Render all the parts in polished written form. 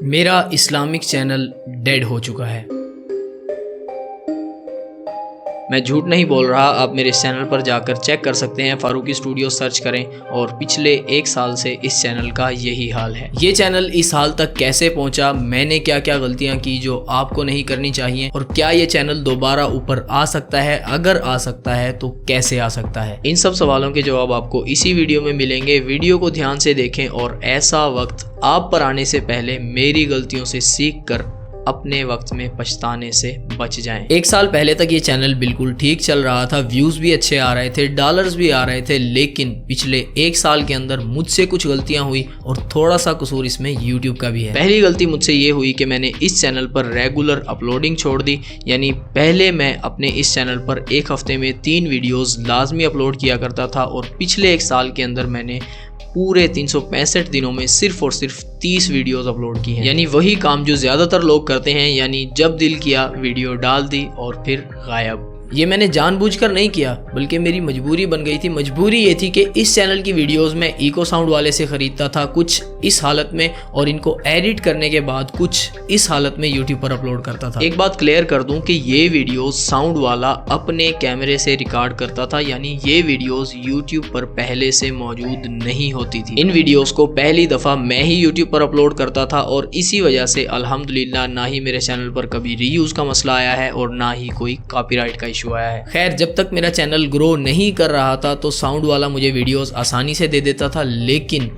मेरा Islamic channel dead हो चुका है। मैं झूठ नहीं बोल रहा, आप मेरे इस चैनल पर जाकर चेक कर सकते हैं। फारूकी स्टूडियो सर्च करें और पिछले 1 साल से इस चैनल का यही हाल है। ये चैनल इस हाल तक कैसे पहुंचा, मैंने क्या क्या गलतियां की जो आपको नहीं करनी चाहिए, और क्या ये चैनल दोबारा ऊपर आ सकता है, अगर आ सकता है तो कैसे आ सकता है, इन सब सवालों के जवाब आपको इसी वीडियो में मिलेंगे। वीडियो को ध्यान से देखें और ऐसा वक्त आप पर आने से पहले मेरी गलतियों से सीख कर अपने वक्त में पछताने से बच जाएं। 1 साल पहले तक ये चैनल बिल्कुल ठीक चल रहा था, व्यूज भी अच्छे आ रहे थे, डॉलर्स भी आ रहे थे, लेकिन पिछले 1 साल के अंदर मुझसे कुछ गलतियां हुई और थोड़ा सा कसूर इसमें यूट्यूब का भी है। पहली गलती मुझसे ये हुई कि मैंने इस चैनल पर रेगुलर अपलोडिंग छोड़ दी। यानी पहले मैं अपने इस चैनल पर 1 हफ्ते में 3 वीडियोस लाजमी अपलोड किया करता था, और पिछले 1 साल के अंदर मैंने पूरे 365 दिनों में सिर्फ और सिर्फ 30 वीडियोस अपलोड की हैं। यानी वही काम जो ज़्यादातर लोग करते हैं, यानी जब दिल किया वीडियो डाल दी और फिर गायब। ये मैंने जानबूझकर नहीं किया, बल्कि मेरी मजबूरी बन गई थी। मजबूरी ये थी कि इस चैनल की वीडियोस में इको साउंड वाले से ख़रीदता था, कुछ इस हालत में, और इनको एडिट करने के बाद कुछ इस हालत में यूट्यूब पर अपलोड करता था। एक बात क्लियर कर दूं कि ये वीडियोस साउंड वाला अपने कैमरे से रिकॉर्ड करता था, यानी ये वीडियोस यूट्यूब पर पहले से मौजूद नहीं होती थी। इन वीडियोस को पहली दफ़ा मैं ही यूट्यूब पर अपलोड करता था, और इसी वजह से अल्हम्दुलिल्लाह ना ही मेरे चैनल पर कभी रीयूज का मसला आया है और ना ही कोई कॉपीराइट का इशू आया है। खैर, जब तक मेरा चैनल ग्रो नहीं कर रहा था तो साउंड वाला मुझे वीडियोस आसानी से दे देता था, लेकिन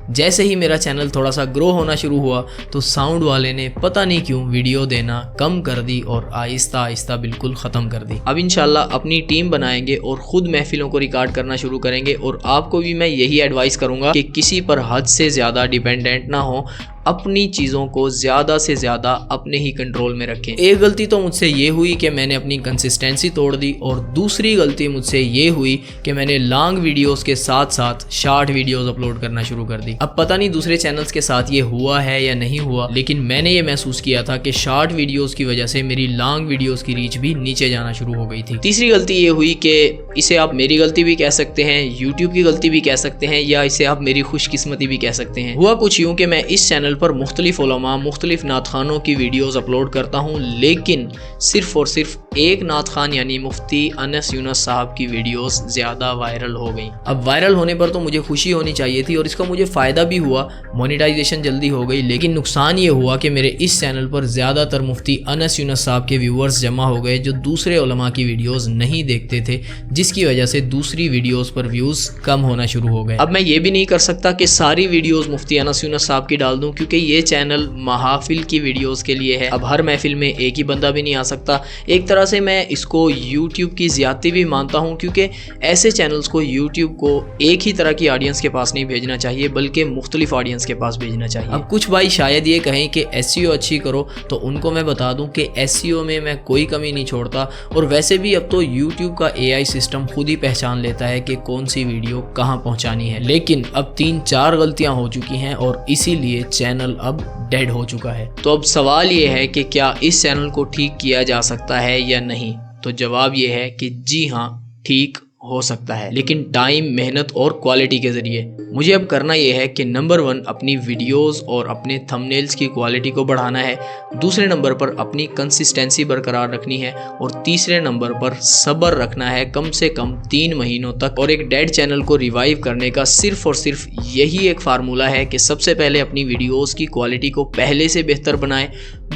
जैसे ही मेरा चैनल थोड़ा सा ग्रो होना शुरू हुआ तो साउंड वाले ने पता नहीं क्यों वीडियो देना कम कर दी और आहिस्ता आहिस्ता बिल्कुल ख़त्म कर दी। अब इंशाल्लाह अपनी टीम बनाएंगे और ख़ुद महफिलों को रिकॉर्ड करना शुरू करेंगे, और आपको भी मैं यही एडवाइस करूँगा कि किसी पर हद से ज़्यादा डिपेंडेंट ना हो, अपनी चीज़ों को ज़्यादा से ज़्यादा अपने ही कंट्रोल में रखें। एक गलती तो मुझसे ये हुई कि मैंने अपनी कंसिस्टेंसी तोड़ दी, और दूसरी गलती मुझसे ये हुई कि मैंने लॉन्ग वीडियोस के साथ साथ शॉर्ट वीडियोस अपलोड करना शुरू कर दी। अब पता नहीं दूसरे चैनल्स के साथ ये हुआ है या नहीं हुआ, लेकिन मैंने ये महसूस किया था कि शॉर्ट वीडियोस की वजह से मेरी लॉन्ग वीडियोस की रीच भी नीचे जाना शुरू हो गई थी। तीसरी गलती ये हुई कि इसे आप मेरी गलती भी कह सकते हैं, यूट्यूब की गलती भी कह सकते हैं, या इसे आप मेरी खुशकिस्मती भी कह सकते हैं। हुआ कुछ यूँ कि मैं इस चैनल पर मुख्तलिफ उलमा, मुख्तलिफ नात खानों की वीडियोस अपलोड करता हूँ, लेकिन सिर्फ और सिर्फ एक नात खान यानी मुफ्ती अनस यूनुस साहब की वीडियोस ज़्यादा वायरल हो गई। अब वायरल होने पर तो मुझे खुशी होनी चाहिए थी, और इसका मुझे फ़ायदा भी हुआ, मोनेटाइजेशन जल्दी हो गई, लेकिन नुकसान ये हुआ कि मेरे इस चैनल पर ज़्यादातर मुफ्ती अनस यूनुस साहब के व्यूअर्स जमा हो गए जो दूसरे उलमा की वीडियोस नहीं देखते थे, जिसकी वजह से दूसरी वीडियोस पर व्यूज़ कम होना शुरू हो गए। अब मैं ये भी नहीं कर सकता कि सारी वीडियोस मुफ्ती अनस यूनुस साहब की डाल दूं, क्योंकि ये चैनल महाफिल की वीडियोस के लिए है। अब हर महफिल में एक ही बंदा भी नहीं आ सकता। एक तरह से मैं इसको यूट्यूब की ज़्यादती भी मानता हूँ, क्योंकि ऐसे चैनल्स को यूट्यूब को एक ही तरह की ऑडियंस के पास नहीं भेजना चाहिए, बल्कि मुख्तलिफ ऑडियंस के पास भेजना चाहिए। अब कुछ भाई शायद ये कहें कि एसईओ अच्छी करो, तो उनको मैं बता दूं कि एसईओ में मैं कोई कमी नहीं छोड़ता, और वैसे भी अब तो यूट्यूब का एआई सिस्टम खुद ही पहचान लेता है कि कौन सी वीडियो कहाँ पहुँचानी है। लेकिन अब 3-4 गलतियाँ हो चुकी हैं और इसीलिए चैनल अब डेड हो चुका है। तो अब सवाल ये है कि क्या इस चैनल को ठीक किया जा सकता है या नहीं? तो जवाब ये है कि जी हाँ, ठीक हो सकता है, लेकिन टाइम, मेहनत और क्वालिटी के ज़रिए। मुझे अब करना यह है कि नंबर 1 अपनी वीडियोस और अपने थंबनेल्स की क्वालिटी को बढ़ाना है, दूसरे नंबर पर अपनी कंसिस्टेंसी बरकरार रखनी है, और तीसरे नंबर पर सब्र रखना है कम से कम 3 महीनों तक। और एक डेड चैनल को रिवाइव करने का सिर्फ और सिर्फ यही एक फार्मूला है कि सबसे पहले अपनी वीडियोस की क्वालिटी को पहले से बेहतर बनाएं,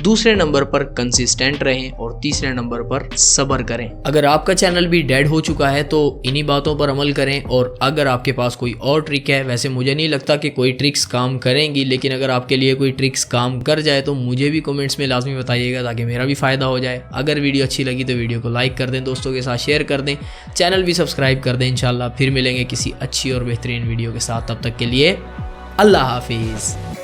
दूसरे नंबर पर कंसिस्टेंट रहें, और तीसरे नंबर पर सब्र करें। अगर आपका चैनल भी डेड हो चुका है तो इन्हीं बातों पर अमल करें, और अगर आपके पास कोई और ट्रिक है, वैसे मुझे नहीं लगता कि कोई ट्रिक्स काम करेंगी, लेकिन अगर आपके लिए कोई ट्रिक्स काम कर जाए तो मुझे भी कमेंट्स में लाजमी बताइएगा, ताकि मेरा भी फ़ायदा हो जाए। अगर वीडियो अच्छी लगी तो वीडियो को लाइक कर दें, दोस्तों के साथ शेयर कर दें, चैनल भी सब्सक्राइब कर दें। इंशाल्लाह फिर मिलेंगे किसी अच्छी और बेहतरीन वीडियो के साथ, तब तक के लिए अल्लाह हाफिज़।